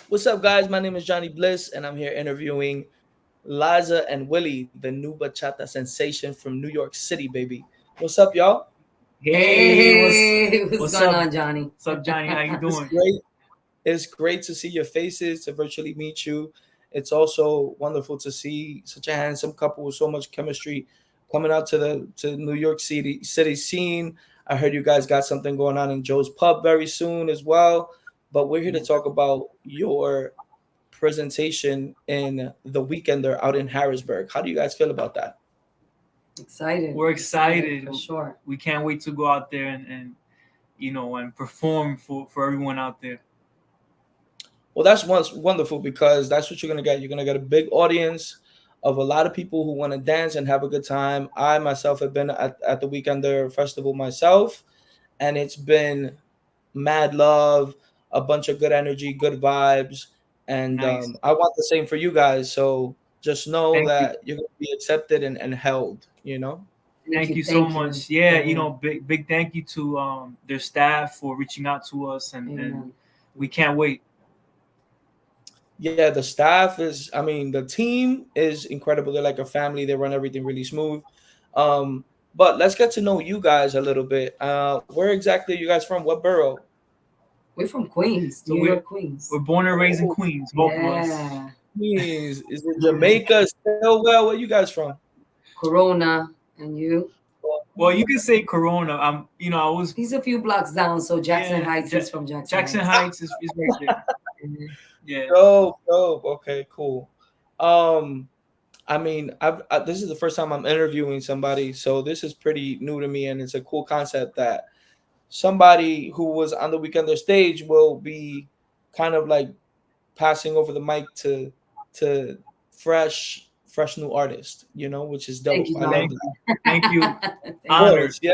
What's up, guys? My name is Johnny Bliss, and I'm here interviewing Liza and Willie, the new bachata sensation from New York City, baby. What's up, y'all? Hey, Hey, what's what's going up? on, Johnny? What's up, Johnny? How you It's doing? great. It's great to see your faces, to virtually meet you. It's also wonderful to see such a handsome couple with so much chemistry coming out to New York City scene. I heard you guys got something going on in Joe's Pub very soon as well. But we're here to talk about your presentation in the Weekender out in Harrisburg. How do you guys feel about that? Excited, We're excited excited. for sure. We can't wait to go out there and perform for everyone out there. Well, that's once wonderful because that's what you're gonna get. You're gonna get a big audience of a lot of people who want to dance and have a good time. I myself have been at the Weekender Festival myself, and it's been mad love, a bunch of good energy, good vibes, and Nice. I want the same for you guys. So just know Thank you. that you're gonna be accepted and held. You know. Thank Thank you, you so thank you. much. Yeah, Yeah, big thank you to their staff for reaching out to us and amen. we can't wait. Yeah, the staff is, I mean, the team is incredible. They're like a family. They run everything really smooth. Um, but let's get to know you guys a little bit. Where exactly are you guys from? What borough? We're from Queens, So New we're York, Queens. we're born and raised in Oh, Queens, both of us. Yeah, Queens. Is it yeah. Jamaica? Stillwell? Where you guys from? Corona, and you? Well, you can say Corona. I was He's a few blocks down, so Jackson yeah, Heights. He's from Jackson Jackson Heights. Heights is right there. Mhm. Yeah. Dope, dope. Okay, cool. Um, I mean, this is the first time I'm interviewing somebody, so this is pretty new to me, and it's a cool concept that somebody who was on the Weekender stage will be kind of like passing over the mic to fresh new artist, which is Thank dope. you, I love Thank Johnny. that. you. Thank you. Of Thank you. Honored. course, yeah.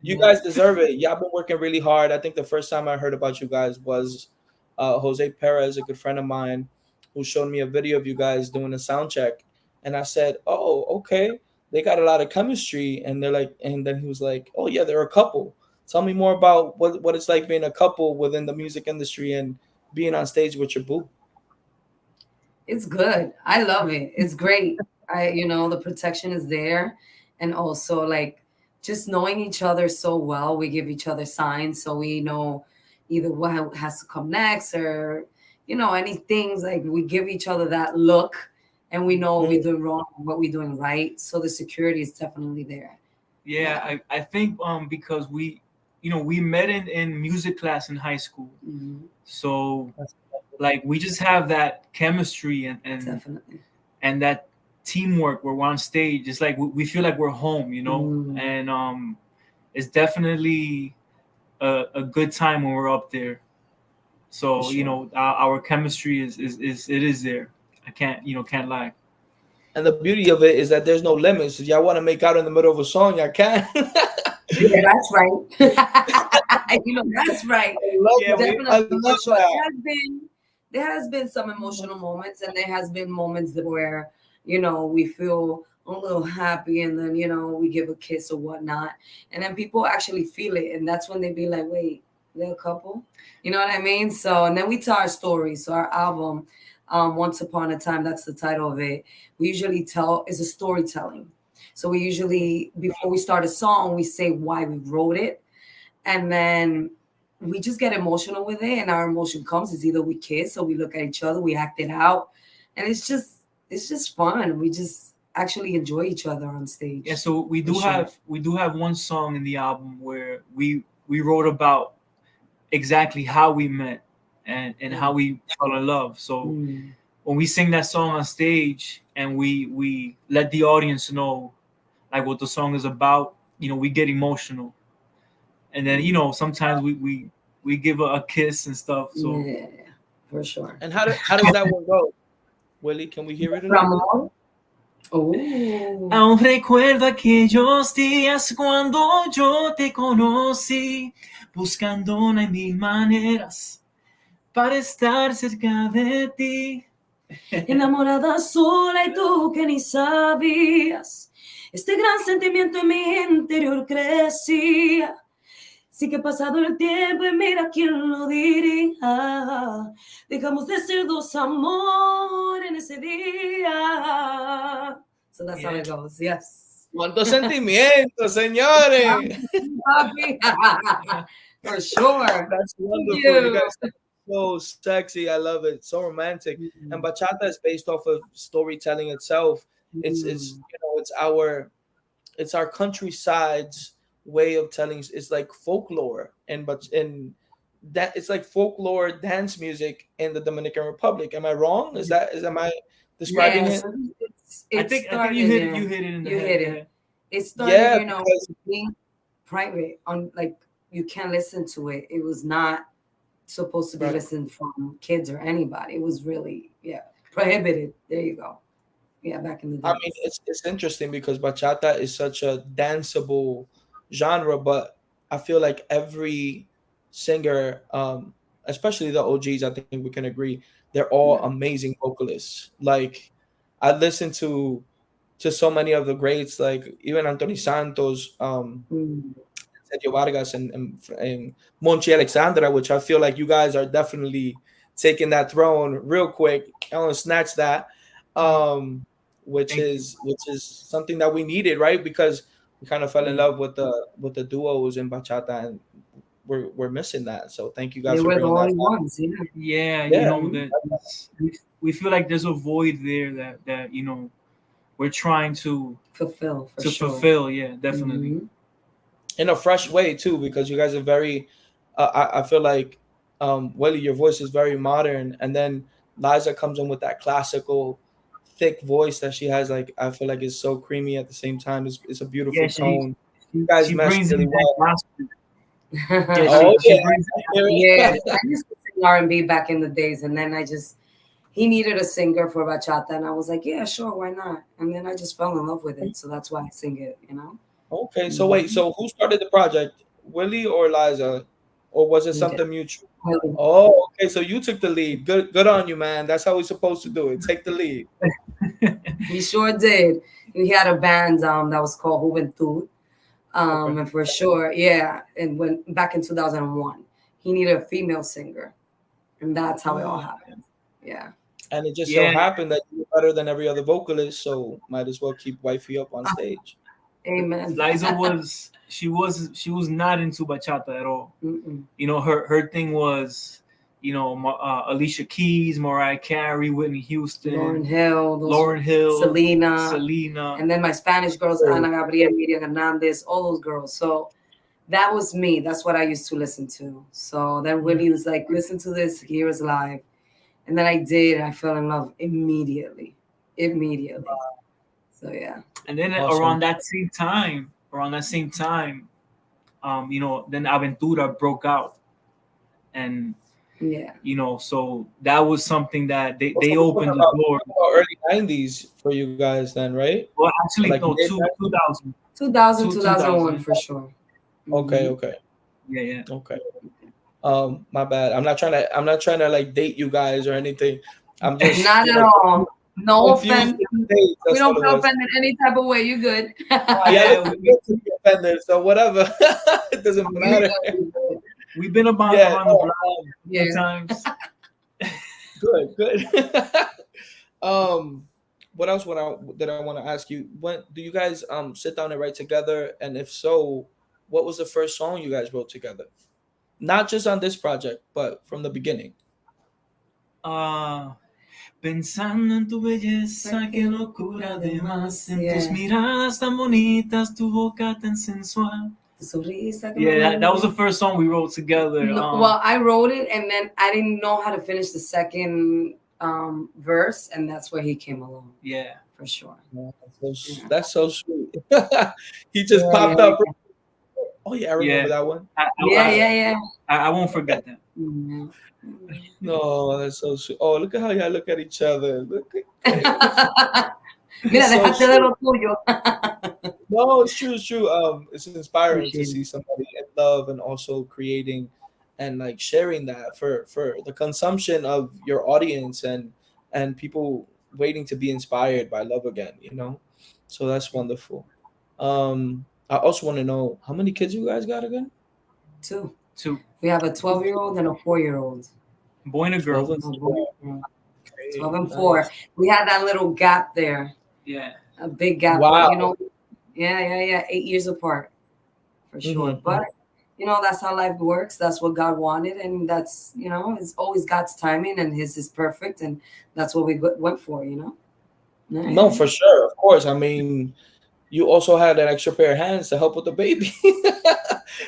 You Yeah. guys deserve it. Y'all been working really hard. I think the first time I heard about you guys was Jose Perez, a good friend of mine, who showed me a video of you guys doing a sound check, and I said, "Oh, okay, they got a lot of chemistry." And they're like, and then he was like, "Oh yeah, they're a couple. Tell me more about what it's like being a couple within the music industry and being on stage with your boo." It's good. I love it. It's great. The protection is there. And also, like, just knowing each other so well, we give each other signs so we know either what has to come next or, any things like we give each other that look and we know what we're doing wrong and what we're doing right. So the security is definitely there. Yeah, Yeah. I think because we met in music class in high school. Hmm. So like we just have that chemistry Definitely. and that teamwork where we're on stage. It's like we feel like we're home. Mm, And it's definitely a good time when we're up there. for So sure. our chemistry is it is there. I can't lie. And the beauty of it is that there's no limits. If y'all want to make out in the middle of a song, y'all can. Yeah, that's right. That's right. I love Yeah, that. we I Definitely for love sure. that. There has been some emotional moments, and there has been moments that where we feel a little happy, and then we give a kiss or whatnot, and then people actually feel it, and that's when they be like, "Wait, they're a couple," you know what I mean? So, and then we tell our stories. So our album, "Once Upon a Time," that's the title of it. We usually tell is a storytelling. So we usually before we start a song, we say why we wrote it, and then we just get emotional with it, and our emotion comes is either we kiss or we look at each other, we act it out, and it's just fun. We just actually enjoy each other on yeah. stage, So for sure. we do have one song in the album where we wrote about exactly how we met and how we fell in love. So Mm, when we sing that song on stage and we let the audience know like what the song is about, we get emotional. And then mm. sometimes we give a kiss and stuff. So Yeah, for sure. And how does that one go? Willie, can we hear it a little bit? Ramon. Oh, aún recuerdo aquellos días cuando yo te conocí, buscando una y mil maneras para estar cerca de ti. enamorada sola y tú que ni sabías. Este gran sentimiento en mi interior crecía. Sí que ha pasado el tiempo y mira quién lo diría. Dejamos de ser dos amor en ese día. So that's how Yeah. it goes. Yes. Cuántos sentimientos, señores. Papi. For sure. That's Thank wonderful. You you. guys are so sexy. I love it. So romantic. And Mm, bachata is based off of storytelling itself. It's Mm. it's our countryside's way of telling. It's like folklore, and but in that it's like folklore dance music in the Dominican Republic. Am I wrong? Is am I describing Yes, it? I it think you started. Yeah, hit it in the you head. hit Yeah. it. It started, Yeah, because being private on like you can't listen to it. It was not supposed to be right. listened from kids or anybody. It was really, yeah, prohibited. There you go. Yeah, back in the I mean, days. it's interesting because bachata is such a danceable genre, but I feel like every singer, especially the OGs, I think we can agree, they're all Yeah. amazing vocalists. Like I listen to so many of the greats, like even Anthony Santos, Mm. Sergio Vargas, and Monchi Alexandra, which I feel like you guys are definitely taking that throne real quick. I want to snatch that, Mm, um, thank you. which is something that we needed, right? Because we kind of fell in Yeah. love with the duos in bachata, and we're missing that. So thank you They guys for were the bringing that only back. ones. Yeah. Yeah, Yeah, Mhm. that we feel like there's a void there that we're trying Fulfill for to sure. fulfill. Yeah, definitely. Hmm. in a fresh way too, because you guys are very. I feel like Willie, your voice is very modern, and then Liza comes in with that classical, thick voice that she has. Like I feel like it's so creamy at the same time. It's a Yeah, beautiful tone. You guys she mesh brings really in that well. gospel. Yeah, Oh she yeah, brings I hear Yes, it. I used to sing R&B back in the days, and then he needed a singer for bachata, and I was like, yeah, sure, why not? And then I just fell in love with it, so that's why I sing it. Okay, so wait, Mhm. so who started the project, Willie or Liza, or was it We did. something mutual? Really. Oh, okay, so you took the lead. Good on you, man. That's how we're supposed to do it. Take the lead. We sure did. We had a band that was called Juventud. Okay. And for sure, yeah. And when back in 2001, he needed a female singer, and that's how it all Mm. happened. Yeah. And it just so yeah, happened that you're better than every other vocalist, so might as well keep wifey up on stage. Amen. Liza she was not into bachata at all. Mm-mm. Her thing was Alicia Keys, Mariah Carey, Whitney Lauren Houston, Hill, those Lauren Hill, Selena, Selena. and then my Spanish girls, Oh, Ana Gabriel, Miriam Hernandez, all those girls. So that was me. That's what I used to listen to. So then Mm. Willie was like, listen to this, here is live. And then I did, and I fell in love immediately. Immediately. So yeah. And then awesome. around that same time, then Aventura broke out, and Yeah. so that was something that they So opened the door. we're talking about early '90s for you guys, then, right? Well, Or actually, like no, mid. 2000, 2000, 2001 2000. for sure. Okay, Hmm. okay, Yeah, yeah. okay. My bad. I'm not trying to like date you guys or anything. I'm just Not at all. No confused offense. with the dates. We That's all don't it feel was. offended any type of way. You good? Yeah, Yeah, listen, good to be offended. So whatever, it doesn't You matter. good, you good. we've been Yeah, around the no, block a few Yeah. times. good. um, what else would I did I want to ask you? When do you guys sit down and write together? And if so, what was the first song you guys wrote together? Not just on this project, but from the beginning. Ah, pensando en tu belleza, qué locura de más, en tus Yeah. miradas tan bonitas, tu boca tan sensual. Tu sonrisa que me Yeah, that was the mueve. first song we wrote together. No, well, I wrote it and then I didn't know how to finish the second verse, and that's where he came along Yeah, for sure. Yeah, Yeah. that's so sweet. He just Yeah, popped yeah, up. Oh yeah, I remember yeah. that one. yeah, yeah, yeah. I won't forget that. Mhm. No, that's so sweet. Oh, look at how y'all look at each other. Look at Mira, it's so déjate de sweet. lo tuyo. No, it's true, it's true. It's inspiring to Appreciate see it. somebody in love and also creating and like sharing that for the consumption of your audience and people waiting to be inspired by love again, you know? So that's wonderful. I also want to know how many kids you guys got again? Two. Two. We have a Two 12-year-old and a 4-year-old. Boy and a 12 girl. and Oh, 4. boy. Okay, 12 and 4. nice. We had that little gap there, Yeah. a big gap, but Wow. yeah, 8 years apart for sure. Hmm. But that's how life works. That's what God wanted, and that's it's always God's timing, and His is perfect, and that's what we went for. Yeah, yeah, No, for sure, of course. I mean, you also had an extra pair of hands to help with the baby.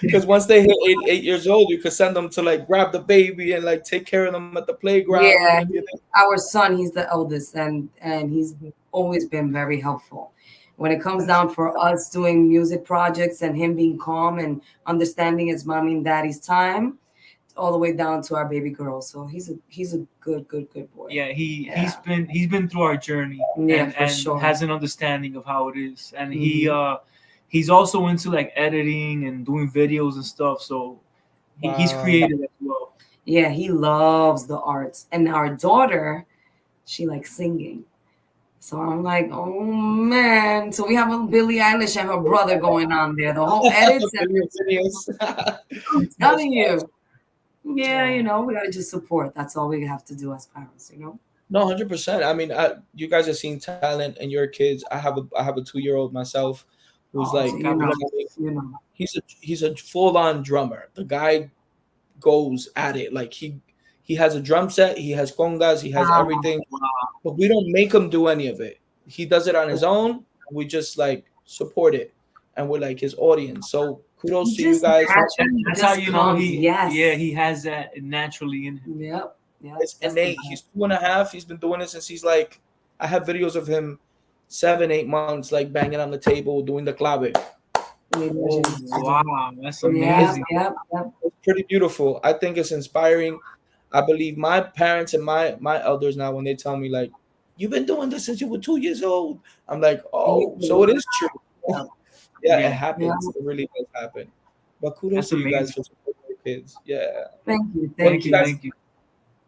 Because once they hit 8 years old, you could send them to like grab the baby and like take care of them at the playground, even if yeah. you didn't. Our son, he's the eldest, and he's always been very helpful. When it comes That's down for us doing music projects and him being calm and understanding his mommy and daddy's time, all the way down to our baby girl. So he's a good boy. Yeah, Yeah, he's been through our journey yeah, and for sure. has an understanding of how it is. And Hmm. he's also into like editing and doing videos and stuff. So he's wow. creative as well. Yeah, he loves the arts, and our daughter, she likes singing. So I'm like, oh man. So we have a Billie Eilish and her brother going on there. The whole edits and Phineas. I'm That's telling you. Yeah, awesome. we gotta just support. That's all we have to do as parents. No, 100%. I mean, you guys are seeing talent in your kids. I have a 2-year-old myself, who's Oh, So like, God bless. he's a full on drummer. The guy goes at it like he has a drum set, he has congas, he has Wow. everything, but we don't make him do any of it. He does it on his own. We just like support it, and we're like his audience. So He kudos to you just guys. naturally That's how just you know comes. he Yes. has that naturally in him. Yep. Yep. It's That's the innate. vibe. He's 2.5. He's been doing it since he's like. I have videos of him 7, 8 months, like banging on the table, doing the clave. Oh Yeah. wow, that's Yep. amazing. Yep. It's pretty beautiful. I think it's inspiring. I believe my parents and my elders now, when they tell me like, "You've been doing this since you were 2 years old," I'm like, And you "Oh, so believe it it. is true." Yeah. Yeah, it Yeah, Yeah. happens. It really does happen. But kudos that's to you guys amazing. for supporting your kids. Yeah. Thank you. What are Thank Thank you you, you. guys? thank you.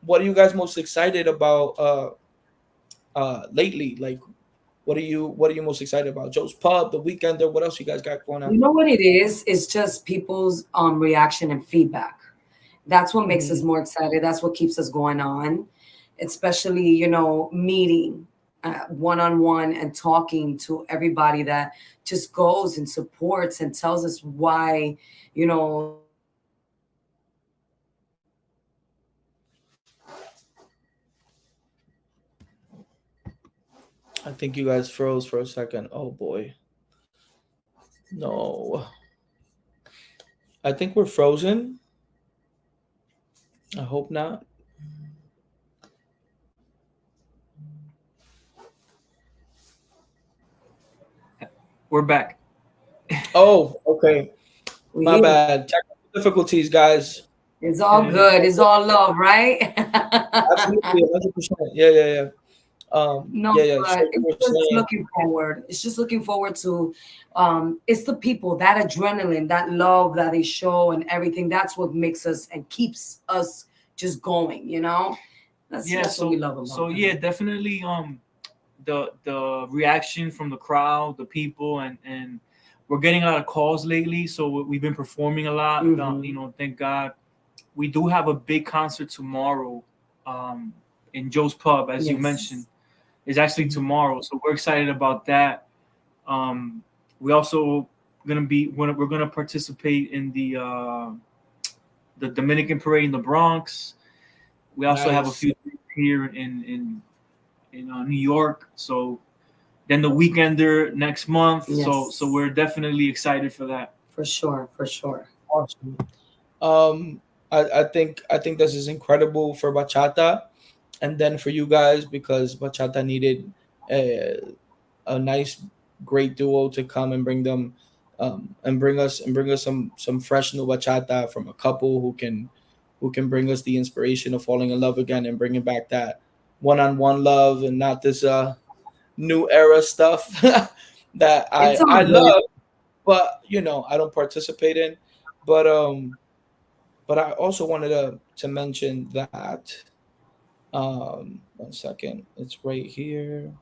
What are you guys most excited about? Lately, like, what are you most excited about? Joe's Pub, The Weekender. What else you guys got going on? You know what it is? It's just people's reaction and feedback. That's what makes us Mhm. more excited. That's what keeps us going on, especially meeting one on one and talking to everybody that just goes and supports and tells us why they love our music and why they love our artists. I think you guys froze for a second. Oh boy. No. I think we're frozen. I hope not. We're back. Oh, okay. We My here. bad. Technical difficulties, guys. It's all Yeah. good. It's all love, right? Absolutely, 100%. Yeah, yeah, yeah. No, Yeah, yeah. So but you it's were just saying, looking forward. It's just looking forward to it's the people, that adrenaline, that love that they show and everything. That's what makes us and keeps us just going. Yeah, That's what we so love so about yeah, them. definitely the reaction from the crowd, the people, and we're getting a lot of calls lately. So we've been performing a lot. Hmm. Thank God. We do have a big concert tomorrow, um, in Joe's Pub, as you mentioned. Yes. Is actually Mhm. tomorrow, so we're excited about that. Um, we also we're gonna participate in the Dominican parade in the Bronx. We also have a nice. few here in New York. So then the Weekender next month. So Yes. we're definitely excited for that. For sure. For sure. Awesome. Um, I think this is incredible for bachata, and then for you guys because bachata needed a, a nice, great duo to come and bring them, and bring us some fresh new bachata from a couple who can bring us the inspiration of falling in love again and bringing back that one-on-one love and not this new era stuff that I It's all I good. love, but I don't participate in. But I also wanted to mention that, 1 second, it's right here.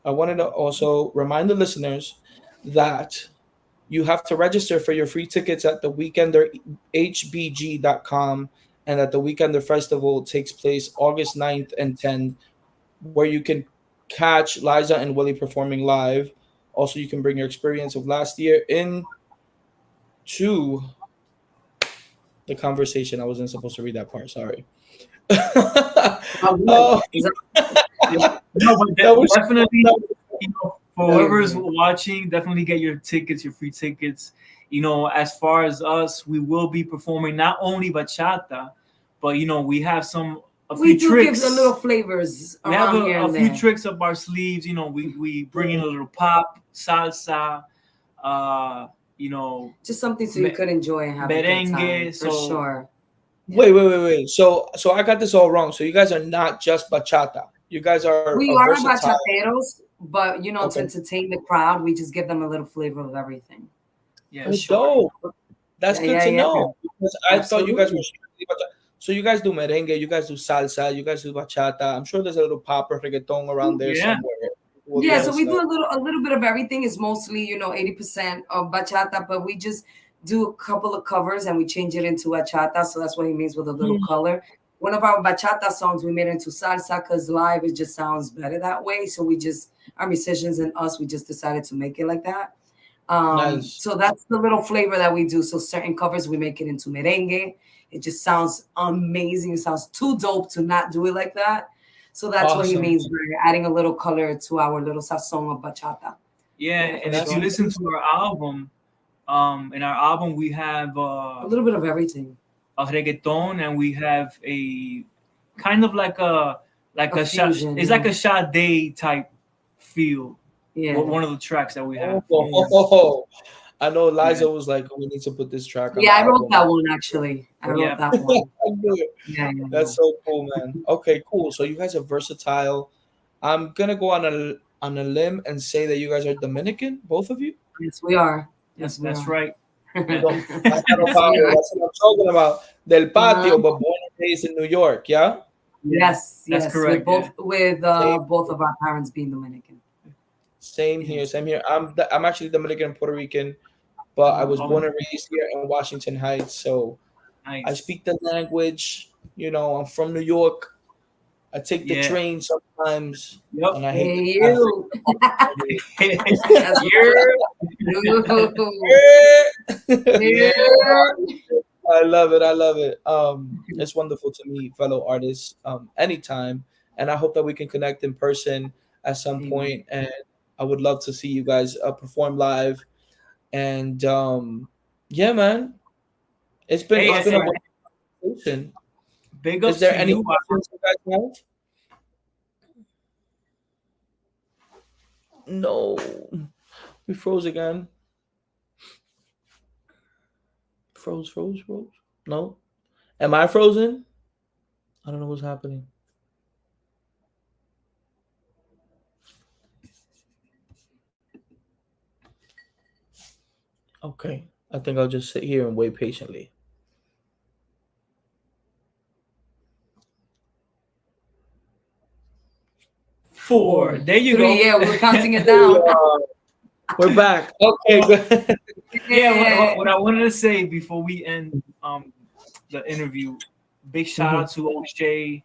I wanted to also remind the listeners that you have to register for your free tickets at theweekenderhbg.com and that the Weekender Festival takes place August 9th and 10th, where you can catch Liza and Willie performing live. Also, you can bring your experience of last year into the conversation. I wasn't supposed to read that part. Sorry. Oh, good. Oh, Is that- Yeah. No, but that was definitely, that was for whoever's Amazing. watching, definitely get your tickets, your free tickets. As far as us, we will be performing not only bachata, but we have a we few do give a little tricks. flavors We have around here a and few there. tricks up our sleeves. We bring in a little pop, salsa, uh, you know, Just something so you me- could enjoy and have a good time merengue. for So sure. Yeah. wait. So I got this all wrong. So you guys are not just bachata. You guys are a We are versatile. bachateros, but to Okay. entertain the crowd, we just give them a little flavor of everything for yeah, Oh, sure. dope. That's Yeah, good yeah, to yeah. know because I thought you guys were Absolutely. strictly bachata. So you guys do merengue, you guys do salsa, you guys do bachata. I'm sure there's a little pop or reggaeton around there yeah, somewhere. We'll Yeah, let yeah. so us we know. do a little bit of everything. Is mostly 80% of bachata, but we just do a couple of covers and we change it into bachata. So that's what he means with a little Hmm, color. One of our bachata songs we made into salsa because live it just sounds better that way. So we just our musicians and us we just decided to make it like that. nice. So that's the little flavor that we do. So certain covers we make it into merengue. It just sounds amazing. It sounds too dope to not do it like that. So that's what he Awesome. means by adding a little color to our little sazon of bachata. Yeah, Yeah, for and if That's you sure. listen to our album, in our album we have A little bit of everything. a reggaeton, and we have a kind of like A a shot. fusion, It's like yeah. a Sade type feel. Yeah. One of the tracks that we have. Yeah. Oh, I know Yeah, Liza was like, we need to put this track on the Yeah, I wrote album. that one actually. I wrote yeah, that one. I knew it. Yeah, yeah, yeah. That's so cool, man. Okay, cool. So you guys are versatile. I'm gonna go on a limb and say that you guys are Dominican, both of you. Yes, we are. that's Yes, we that's are. right. Yeah. Yo, Plátano Yes, we Power. are. That's what I'm talking about. Del Uh-huh. Patio, but born and raised in New York. Yeah. Yeah, Yes, that's yes. With correct. Yeah. both of our parents being Dominican. Same here. Yes. Same here. I'm actually Dominican and Puerto Rican, but I was Oh, Oh, born and raised here in Washington Heights. So I nice. speak the language. I'm from New York. I take the Yeah. train sometimes, Yep. and I hate the hey traffic. you. That's Yeah. Ooh. Yeah. Yeah. I love it. I love it. It's wonderful to meet fellow artists anytime, and I hope that we can connect in person at some Amen. point. And I would love to see you guys perform live. And yeah, man, Hey, it's Yes, been a sir. wonderful conversation. big Is ups there to any you. questions you guys have? No, we froze again. Froze. No, am I frozen? I don't know what's happening. Okay, I think I'll just sit here and wait patiently. 4. Four, There you three. go. Yeah, we were counting it There we down. are. We're back. Okay, good. Yeah. What, Yeah. what, what I wanted to say before we end the interview, big shout Mhm. out to O'Shea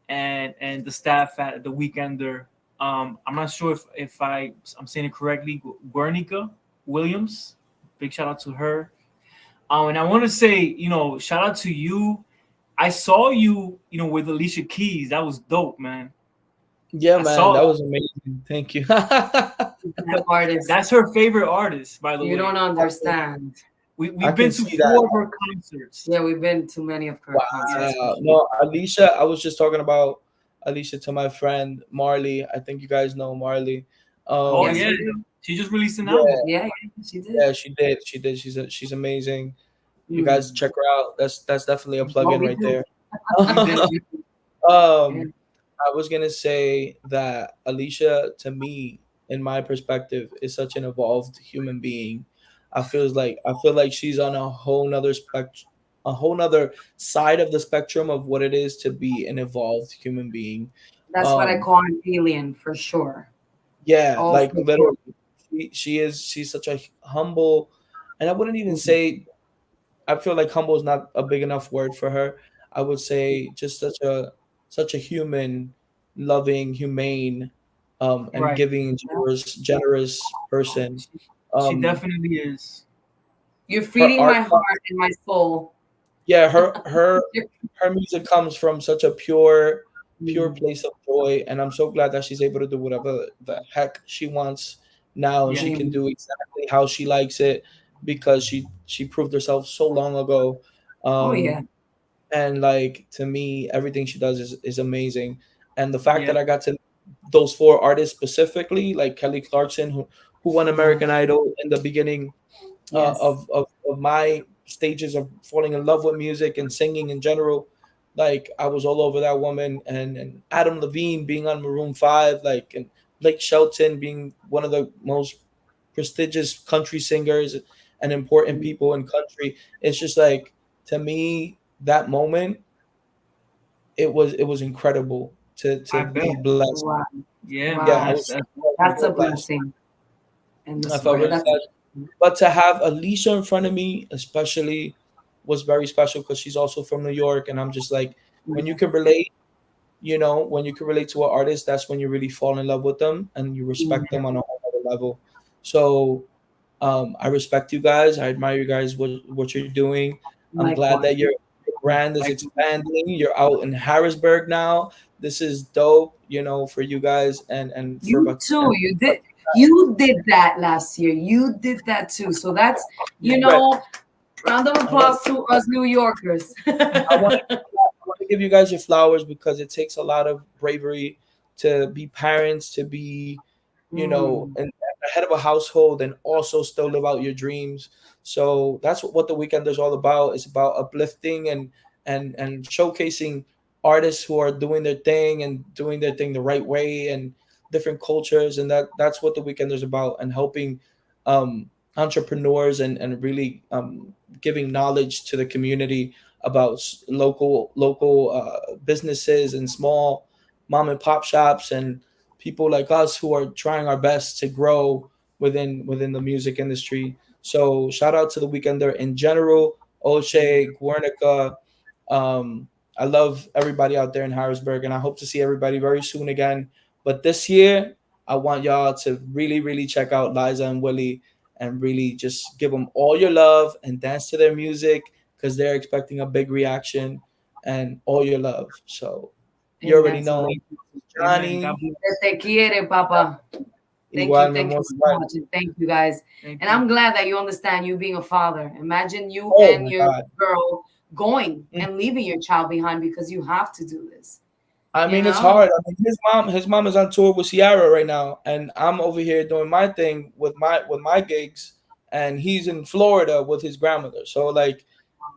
and the staff at the Weekender. I'm not sure if I'm saying it correctly. Guernica Williams. Big shout out to her. And I want to say, shout out to you. I saw you, with Alicia Keys. That was dope, man. Yeah, I man, saw that was amazing. Thank you. That artist. that's her favorite artist, by the You don't way. understand. I We've can been to see that. 4 of her concerts. Yeah, we've been to many of her concerts for Wow. sure. No, Alicia, I was just talking about Alicia to my friend Marley. I think you guys know Marley. Oh Yes, Um, yeah, we do. she just released an yeah, album. Yeah, yeah, she did. yeah, she did. She did. She's amazing. You guys Mm. check her out. That's definitely a Oh, plug-in we right do. there. We do. We do. Yeah. um, I was gonna say that Alicia, to me, in my perspective, is such an evolved human being. I feel like she's on a whole nother side of the spectrum of what it is to be an evolved human being. That's what I Um, call an alien for sure. yeah, Oh, like for sure. literally, she's such a humble, and I wouldn't even Mhm. say I feel like humble is not a big enough word for her. I would say just such a human, loving, humane, and Right. giving, generous person. She Um, definitely is. You're her feeding art, my heart and my soul. yeah, her music comes from such a pure Mm, place of joy, and I'm so glad that she's able to do whatever the heck she wants now, and Yeah. she can mm. do exactly how she likes it because she proved herself so long ago. Oh yeah. um and like, to me, everything she does is amazing. And the fact Yeah. that I got to those four artists specifically, like Kelly Clarkson, who won Yeah. American Idol in the beginning, Yes. of my stages of falling in love with music and singing in general. Like, I was all over that woman, and Adam Levine being on Maroon 5, like, and Blake Shelton being one of the most prestigious country singers and important Mm. people in country. It's just like, to me, that moment, it was incredible to I be bet. blessed. Wow. Yeah, Yeah, man. I Wow. was That's That's really a blessed. blessing. And I this felt word. really yes. That's blessed. But to have Alicia in front of me, especially, was very special because she's also from New York, and I'm just like, when you yeah. can relate, when you can relate to an artist, that's when you really fall in love with them and you respect Yeah. them on a whole other level. So, I respect you guys. I admire you guys, what you're doing. I'm glad that Likewise. your brand is Like expanding. You're out in Harrisburg now. This is dope, for you guys, and for You too. and You did that last year. You did that too. So that's yeah. right. round of I want applause to us New Yorkers. I want to give you guys your flowers because it takes a lot of bravery to be parents, to be, Mm, and the head of a household, and also still live out your dreams. So that's what the weekend is all about. It's about uplifting and showcasing artists who are doing their thing and doing their thing the right way, and different cultures, and that's what the weekend is about, and helping um, entrepreneurs, and really giving knowledge to the community about local businesses and small mom and pop shops, and people like us who are trying our best to grow within the music industry. So shout out to the Weekender in general, Oche, Guernica. I love everybody out there in Harrisburg, and I hope to see everybody very soon again. But this year, I want y'all to really, really check out Liza and Willie, and really just give them all your love and dance to their music because they're expecting a big reaction, and all your love. So you already amen to know, that. Thank you. Amen. God Johnny. bless. Te quiere, Papa. Igual, mi Thank you amor, so igual. much, and thank you guys. Thank And you. I'm glad that you understand you being a father. Imagine you Oh and my your God. girl going Mm. and leaving your child behind because you have to do this. I You mean, it's know, hard. I mean, his mom is on tour with Ciara right now, and I'm over here doing my thing with my gigs, and he's in Florida with his grandmother. So, like,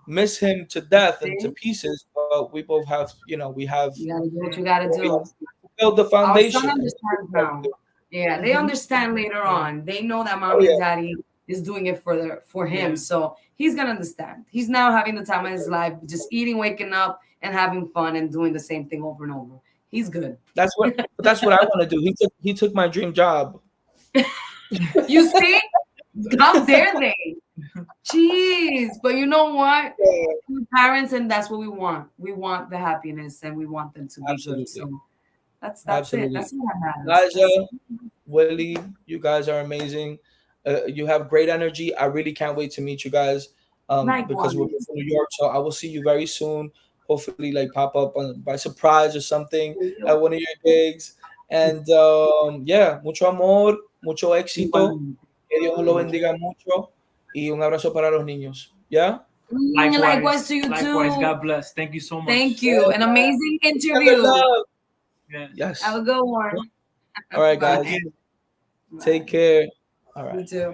miss him to death and to see, pieces, but we both have, you gotta do what you gotta we do. have to build the Our son foundation. understands now. Yeah, they Mm-hmm. understand later Yeah. on. They know that Oh mommy and yeah, daddy is doing it for him. Yeah. So he's gonna understand. He's now having the time of his life, just eating, waking up, and having fun and doing the same thing over and over. He's good. that's what I want to do. He took my dream job. You see? How dare they? Jeez. But you know what? Yeah, We're parents, and that's what we want. We want the happiness and we want them to be good. absolutely, So that's it. absolutely. That's what matters. Liza, That's Willie, you guys are amazing. You have great energy. I really can't wait to meet you guys, because we're both likewise. from New York. So I will see you very soon. Hopefully, like, pop up by surprise or something at one of your gigs. And yeah, mucho amor, mucho éxito. Igualmente. Que Dios los Thank you. bendiga mucho. Y un abrazo para los niños. ¿Ya? Likewise to Likewise. you Likewise. too. God bless. Thank you so Thank much. you. Yes, An amazing send the interview. love. Yes. Have Yes. a good one. All right, Take guys. Bye. care. Take Bye. care. All You right. too.